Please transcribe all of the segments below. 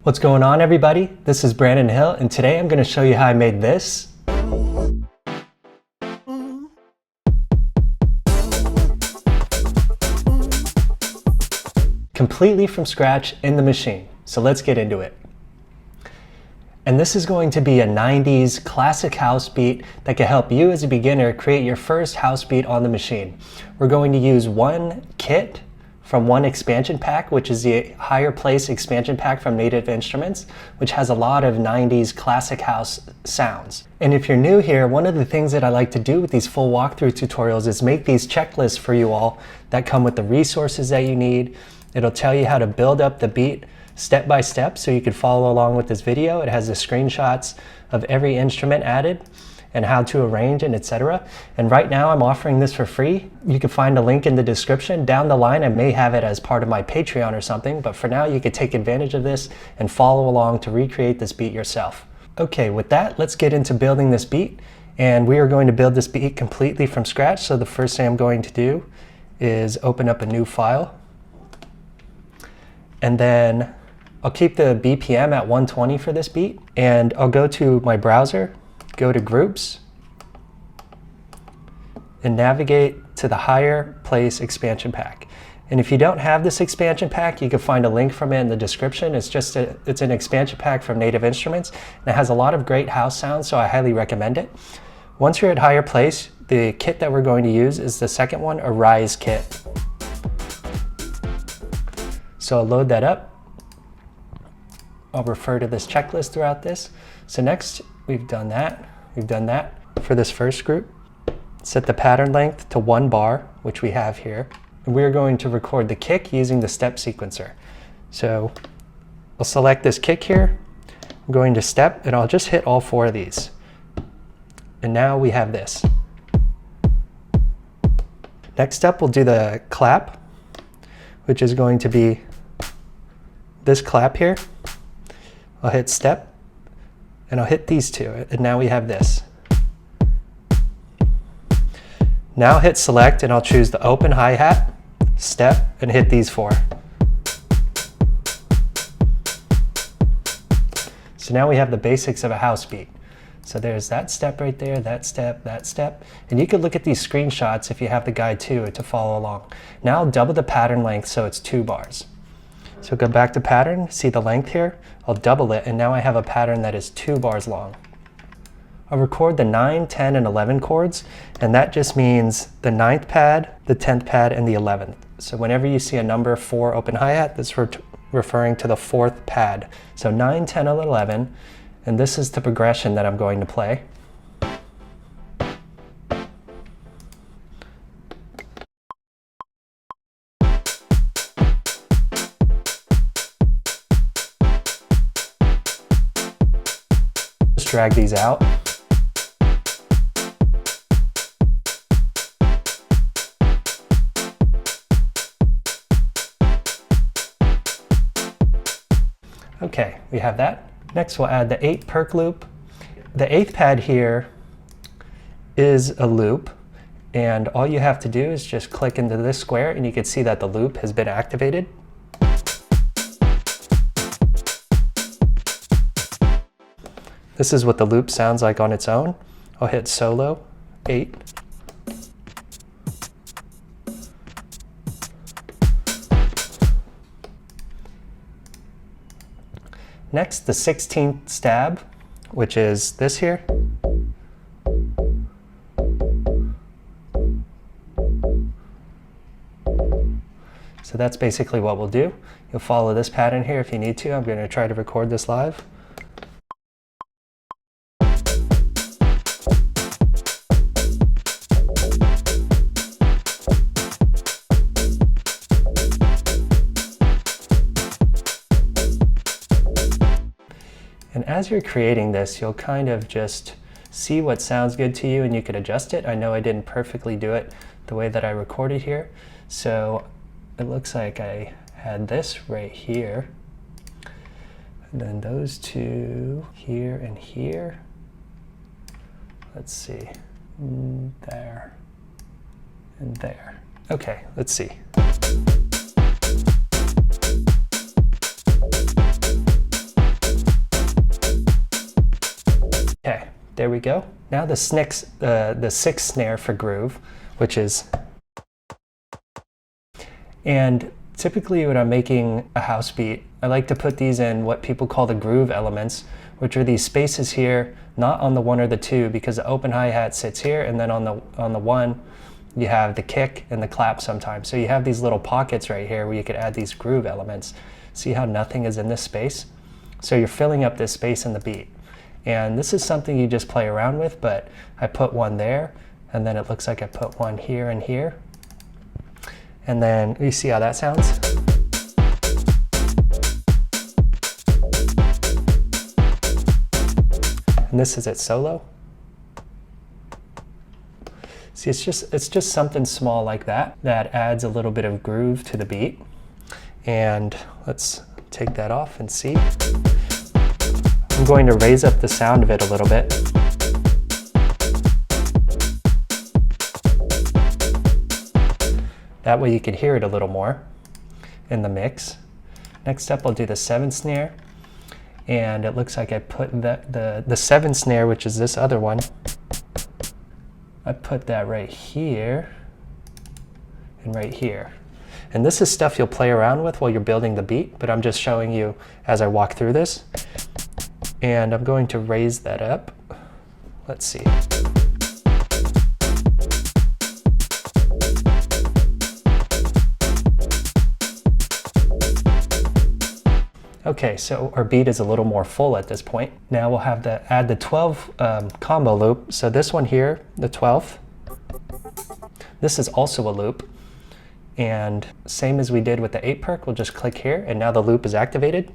What's going on, everybody? This is Brandon Hill, and today I'm going to show you how I made this. Completely from scratch in the machine. So let's get into it. And this is going to be a 90s classic house beat that can help you as a beginner create your first house beat on the machine. We're going to use one kit from one expansion pack, which is the Higher Place expansion pack from Native Instruments, which has a lot of 90s classic house sounds. And if you're new here, one of the things that I like to do with these full walkthrough tutorials is make these checklists for you all that come with the resources that you need. It'll tell you how to build up the beat step by step so you can follow along with this video. It has the screenshots of every instrument added and how to arrange and etc. And right now I'm offering this for free. You can find a link in the description. Down the line I may have it as part of my Patreon or something, but for now you can take advantage of this and follow along to recreate this beat yourself. Okay, with that, let's get into building this beat. And we are going to build this beat completely from scratch. So the first thing I'm going to do is open up a new file. And then I'll keep the BPM at 120 for this beat, and I'll go to my browser, go to Groups, and navigate to the Higher Place expansion pack. And if you don't have this expansion pack, you can find a link from it in the description. It's an expansion pack from Native Instruments, and it has a lot of great house sounds, so I highly recommend it. Once you're at Higher Place, the kit that we're going to use is the second one, a Rise kit. So I'll load that up. I'll refer to this checklist throughout this. So next, we've done that. For this first group, set the pattern length to 1 bar, which we have here. And we're going to record the kick using the step sequencer. So I'll select this kick here. I'm going to step, and I'll just hit all 4 of these. And now we have this. Next up, we'll do the clap, which is going to be this clap here. I'll hit step, and I'll hit these 2, and now we have this. Now I'll hit select, and I'll choose the open hi-hat, step, and hit these 4. So now we have the basics of a house beat. So there's that step right there, that step, and you can look at these screenshots if you have the guide too to follow along. Now I'll double the pattern length so it's 2 bars. So go back to pattern, see the length here, I'll double it, and now I have a pattern that is 2 bars long. I'll record the 9, 10, and 11 chords, and that just means the 9th pad, the 10th pad, and the 11th. So whenever you see a number 4 open hi-hat, that's referring to the 4th pad. So 9, 10, and 11, and this is the progression that I'm going to play. Drag these out. Okay, we have that. Next we'll add the 8 perk loop. The 8th pad here is a loop, and all you have to do is just click into this square, and you can see that the loop has been activated. This is what the loop sounds like on its own. I'll hit solo, 8. Next, the 16th stab, which is this here. So that's basically what we'll do. You'll follow this pattern here if you need to. I'm going to try to record this live. And as you're creating this, you'll kind of just see what sounds good to you, and you can adjust it. I know I didn't perfectly do it the way that I recorded here. So it looks like I had this right here, and then those 2 here and here. Let's see, there and there. Okay, let's see. There we go. Now the sixth snare for groove, which is, and typically when I'm making a house beat, I like to put these in what people call the groove elements, which are these spaces here, not on the 1 or the 2, because the open hi-hat sits here, and then on the 1, you have the kick and the clap sometimes. So you have these little pockets right here where you could add these groove elements. See how nothing is in this space? So you're filling up this space in the beat. And this is something you just play around with, but I put one there, and then it looks like I put one here and here. And then you see how that sounds? And this is it solo. See, it's just something small like that adds a little bit of groove to the beat. And let's take that off and see. I'm going to raise up the sound of it a little bit. That way you can hear it a little more in the mix. Next up, I'll do the 7th snare. And it looks like I put the 7th snare, which is this other one, I put that right here and right here. And this is stuff you'll play around with while you're building the beat, but I'm just showing you as I walk through this. And I'm going to raise that up. Let's see. Okay, so our beat is a little more full at this point. Now we'll have to add the 12 combo loop. So this one here, the 12th, this is also a loop. And same as we did with the 8 perk, we'll just click here, and now the loop is activated.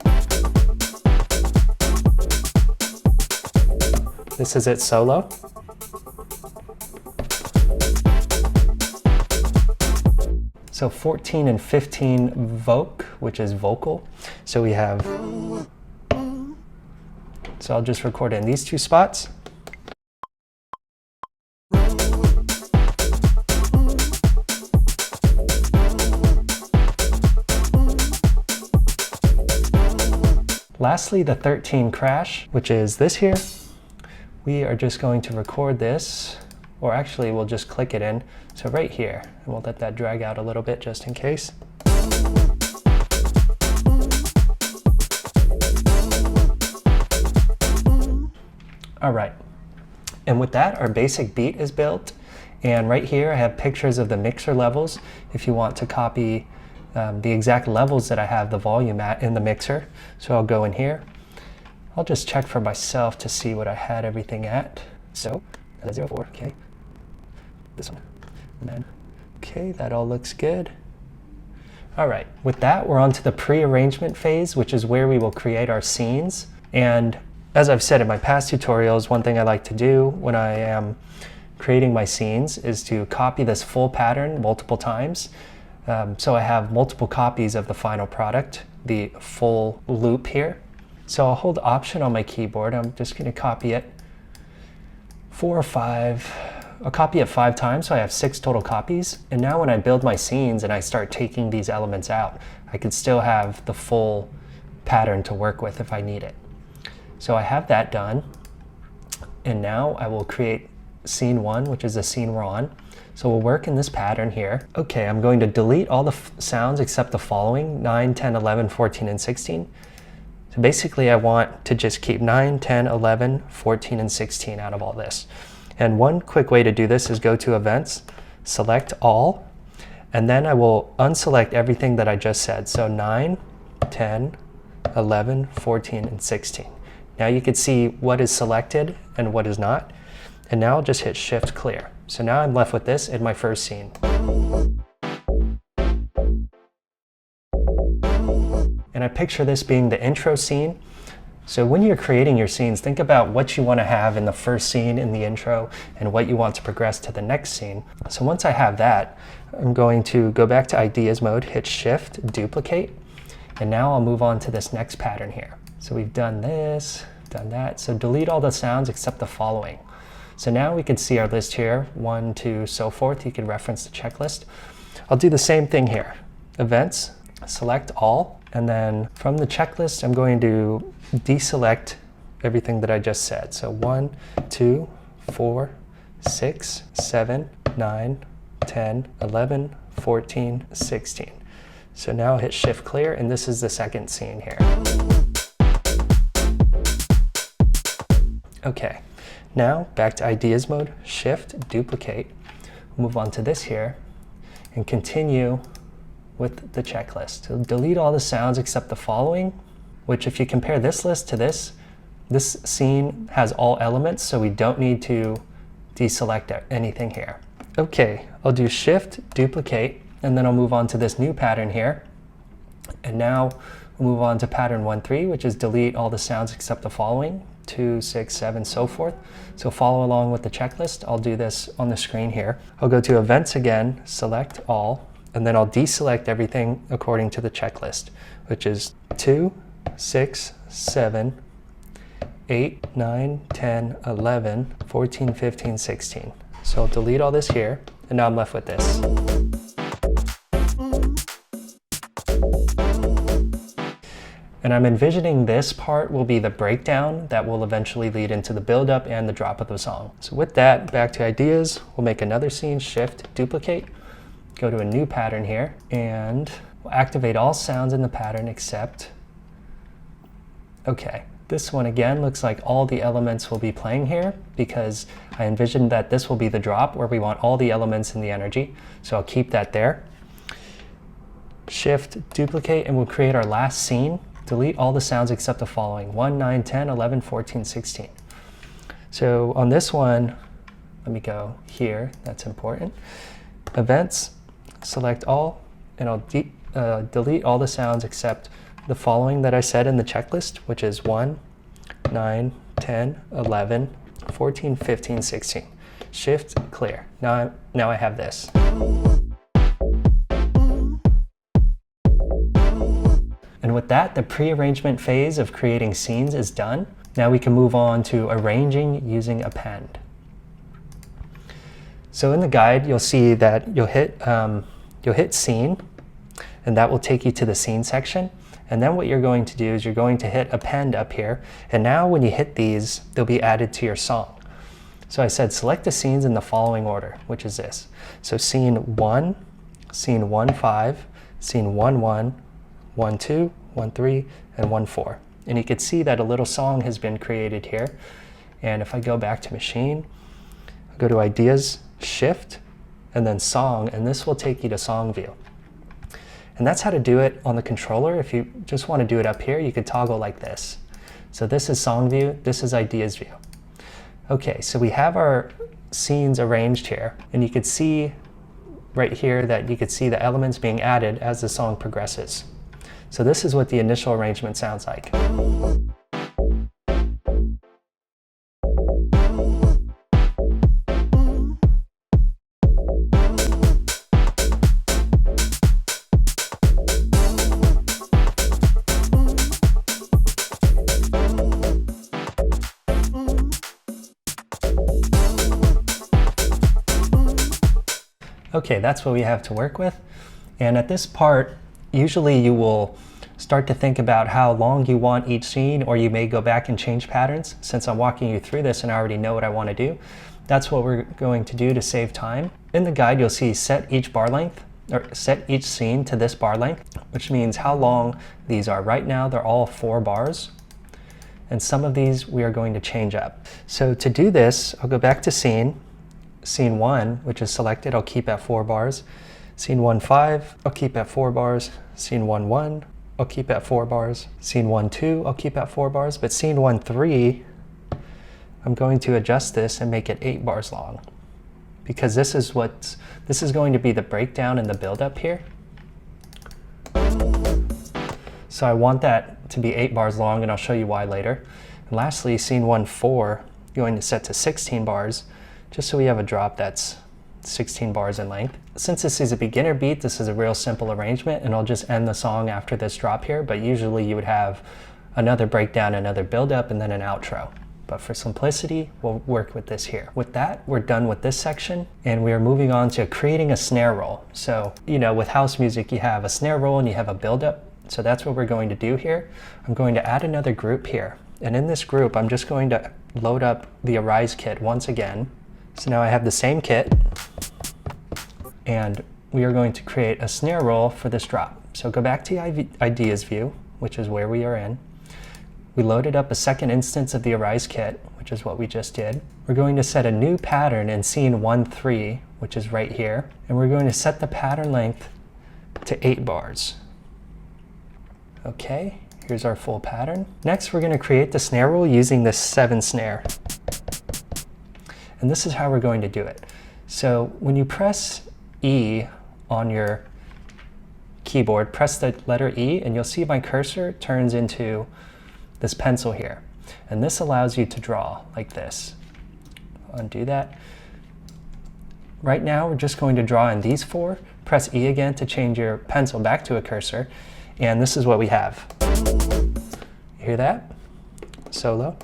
This is it solo. So 14 and 15 voc, which is vocal. So we have, so I'll just record in these 2 spots. Lastly, the 13 crash, which is this here. We are just going to record this, or actually we'll just click it in. So right here, and we'll let that drag out a little bit just in case. All right, and with that, our basic beat is built. And right here, I have pictures of the mixer levels if you want to copy the exact levels that I have the volume at in the mixer. So I'll go in here. I'll just check for myself to see what I had everything at. So, 04, okay. This one, and then, okay, that all looks good. All right, with that, we're on to the pre-arrangement phase, which is where we will create our scenes. And as I've said in my past tutorials, one thing I like to do when I am creating my scenes is to copy this full pattern multiple times. So I have multiple copies of the final product, the full loop here. So I'll hold Option on my keyboard. I'm just going to copy it 4 or 5. I'll copy it 5 times, so I have 6 total copies. And now when I build my scenes and I start taking these elements out, I can still have the full pattern to work with if I need it. So I have that done. And now I will create scene 1, which is the scene we're on. So we'll work in this pattern here. Okay, I'm going to delete all the sounds except the following, 9, 10, 11, 14, and 16. So basically I want to just keep 9, 10, 11, 14, and 16 out of all this. And one quick way to do this is go to Events, select All, and then I will unselect everything that I just said. So 9, 10, 11, 14, and 16. Now you can see what is selected and what is not. And now I'll just hit Shift Clear. So now I'm left with this in my first scene. And I picture this being the intro scene. So when you're creating your scenes, think about what you want to have in the first scene in the intro and what you want to progress to the next scene. So once I have that, I'm going to go back to Ideas mode, hit Shift, Duplicate, and now I'll move on to this next pattern here. So we've done this, done that. So delete all the sounds except the following. So now we can see our list here, 1, 2, so forth. You can reference the checklist. I'll do the same thing here. Events, select all, and then from the checklist, I'm going to deselect everything that I just said. So 1, 2, 4, 6, 7, 9, 10, 11, 14, 16. So now hit shift clear, and this is the second scene here. Okay, now back to ideas mode, shift, duplicate, move on to this here, and continue with the checklist. So delete all the sounds except the following, which if you compare this list to this scene has all elements, so we don't need to deselect anything here. Okay, I'll do shift, duplicate, and then I'll move on to this new pattern here. And now we'll move on to pattern 1-3, which is delete all the sounds except the following, 2, 6, 7, so forth. So follow along with the checklist. I'll do this on the screen here. I'll go to events again, select all, and then I'll deselect everything according to the checklist, which is 2, 6, 7, 8, 9, 10, 11, 14, 15, 16. So I'll delete all this here, and now I'm left with this. And I'm envisioning this part will be the breakdown that will eventually lead into the build-up and the drop of the song. So with that, back to ideas, we'll make another scene, shift, duplicate, go to a new pattern here, and we'll activate all sounds in the pattern except, okay, this one again looks like all the elements will be playing here because I envisioned that this will be the drop where we want all the elements in the energy. So I'll keep that there. Shift, duplicate, and we'll create our last scene. Delete all the sounds except the following, 1, 9, 10, 11, 14, 16. So on this one, let me go here, that's important. Events, select all, and I'll delete all the sounds except the following that I said in the checklist, which is 1, 9, 10, 11, 14, 15, 16. Shift, clear. Now I have this. And with that, the pre-arrangement phase of creating scenes is done. Now we can move on to arranging using append. So in the guide, you'll see that you'll hit scene, and that will take you to the scene section. And then what you're going to do is you're going to hit append up here. And now when you hit these, they'll be added to your song. So I said select the scenes in the following order, which is this. So scene 1, scene 1-5, scene 1-1, 1-2, 1-3, and 1-4. And you can see that a little song has been created here. And if I go back to Maschine, I'll go to Ideas, Shift, and then Song, and this will take you to Song View. And that's how to do it on the controller. If you just want to do it up here, you could toggle like this. So this is Song View, this is Ideas View. Okay, so we have our scenes arranged here, and you could see right here that you could see the elements being added as the song progresses. So this is what the initial arrangement sounds like. Okay, that's what we have to work with. And at this part, usually you will start to think about how long you want each scene, or you may go back and change patterns. Since I'm walking you through this and I already know what I want to do, that's what we're going to do to save time. In the guide, you'll see set each bar length, or set each scene to this bar length, which means how long these are. Right now, they're all 4 bars. And some of these we are going to change up. So to do this, I'll go back to scene 1, which is selected, I'll keep at 4 bars. Scene 1-5, I'll keep at 4 bars. Scene 1-1, I'll keep at 4 bars. Scene 1-2, I'll keep at 4 bars. But scene 1-3, I'm going to adjust this and make it 8 bars long, because this is going to be the breakdown and the build-up here. So I want that to be 8 bars long, and I'll show you why later. And lastly, scene 1-4, going to set to 16 bars, just so we have a drop that's 16 bars in length. Since this is a beginner beat, this is a real simple arrangement, and I'll just end the song after this drop here, but usually you would have another breakdown, another build-up, and then an outro. But for simplicity, we'll work with this here. With that, we're done with this section, and we are moving on to creating a snare roll. So, you know, with house music, you have a snare roll and you have a build-up. So that's what we're going to do here. I'm going to add another group here. And in this group, I'm just going to load up the Arise kit once again. So now I have the same kit, and we are going to create a snare roll for this drop. So go back to the Ideas view, which is where we are in. We loaded up a second instance of the Arise kit, which is what we just did. We're going to set a new pattern in scene 1-3, which is right here. And we're going to set the pattern length to 8 bars. Okay, here's our full pattern. Next, we're going to create the snare roll using this 7 snare. And this is how we're going to do it. So when you press E on your keyboard, press the letter E, and you'll see my cursor turns into this pencil here. And this allows you to draw like this. Undo that. Right now, we're just going to draw in these 4. Press E again to change your pencil back to a cursor. And this is what we have. You hear that? Solo.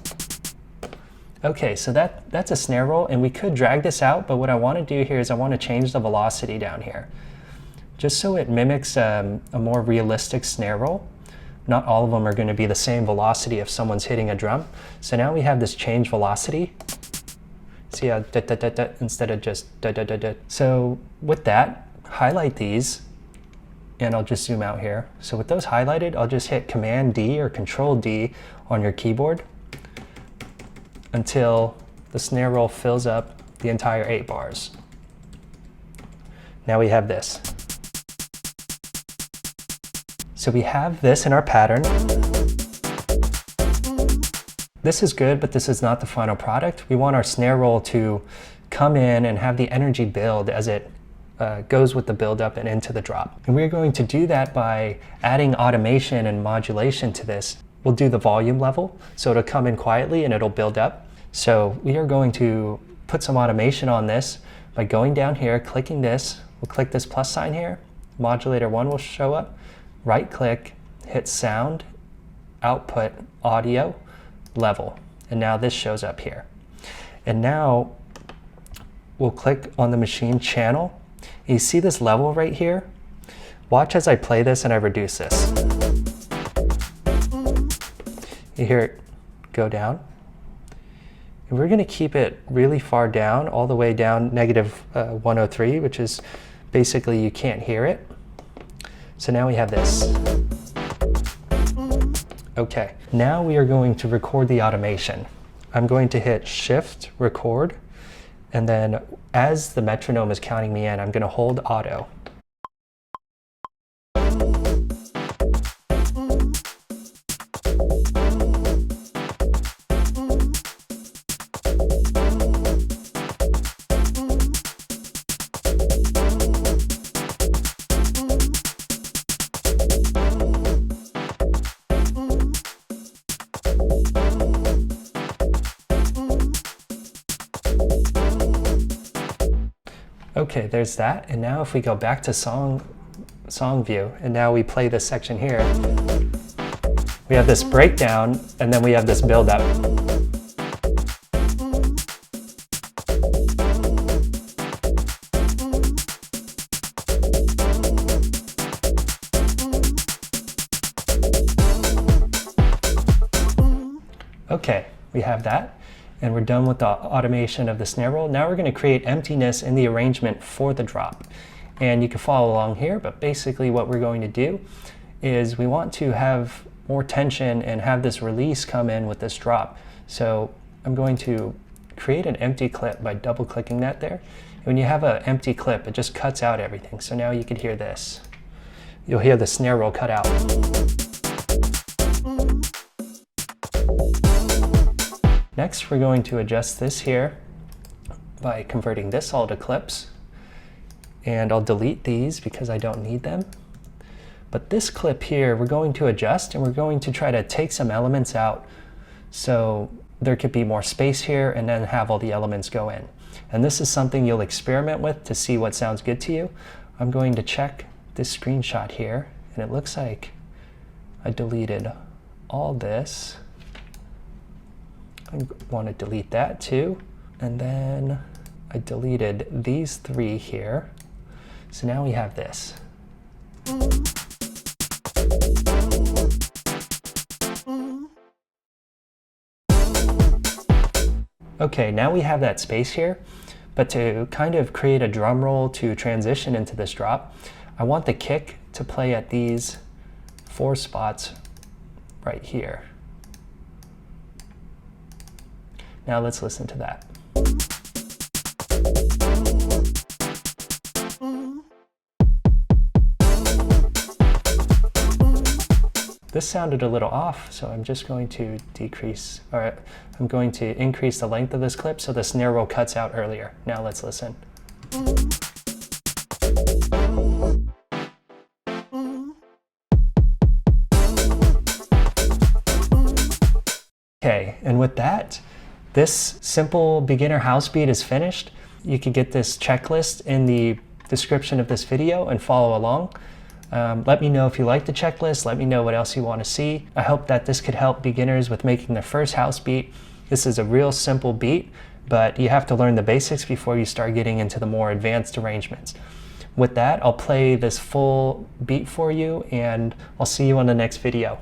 Okay, so that's a snare roll, and we could drag this out, but what I want to do here is I want to change the velocity down here, just so it mimics a more realistic snare roll. Not all of them are going to be the same velocity if someone's hitting a drum. So now we have this change velocity. See how da da da da instead of just da da da da. So with that, highlight these, and I'll just zoom out here. So with those highlighted, I'll just hit Command D or Control D on your keyboard until the snare roll fills up the entire 8 bars. Now we have this. So we have this in our pattern. This is good, but this is not the final product. We want our snare roll to come in and have the energy build as it goes with the buildup and into the drop. And we're going to do that by adding automation and modulation to this. We'll do the volume level, so it'll come in quietly and it'll build up. So we are going to put some automation on this by going down here, clicking this. We'll click this plus sign here. Modulator 1 will show up. Right click, hit sound, output, audio, level. And now this shows up here. And now we'll click on the machine channel. You see this level right here? Watch as I play this and I reduce this. You hear it go down. And we're going to keep it really far down, all the way down -103, which is basically you can't hear it. So now we have this. Okay, now we are going to record the automation. I'm going to hit Shift, Record, and then as the metronome is counting me in, I'm going to hold Auto. Okay, there's that. And now if we go back to song view, and now we play this section here, we have this breakdown, and then we have this build up. Okay, we have that. And we're done with the automation of the snare roll. Now we're going to create emptiness in the arrangement for the drop. And you can follow along here, but basically what we're going to do is we want to have more tension and have this release come in with this drop. So I'm going to create an empty clip by double clicking that there. And when you have an empty clip, it just cuts out everything. So now you can hear this. You'll hear the snare roll cut out. Next, we're going to adjust this here by converting this all to clips. And I'll delete these because I don't need them. But this clip here, we're going to adjust, and we're going to try to take some elements out so there could be more space here, and then have all the elements go in. And this is something you'll experiment with to see what sounds good to you. I'm going to check this screenshot here, and it looks like I deleted all this. I want to delete that too. And then I deleted these 3 here. So now we have this. Okay, now we have that space here, but to kind of create a drum roll to transition into this drop, I want the kick to play at these 4 spots right here. Now let's listen to that. This sounded a little off, so I'm just going to I'm going to increase the length of this clip so the snare roll cuts out earlier. Now let's listen. Okay, and with that, this simple beginner house beat is finished. You can get this checklist in the description of this video and follow along. Let me know if you like the checklist. Let me know what else you want to see. I hope that this could help beginners with making their first house beat. This is a real simple beat, but you have to learn the basics before you start getting into the more advanced arrangements. With that, I'll play this full beat for you, and I'll see you on the next video.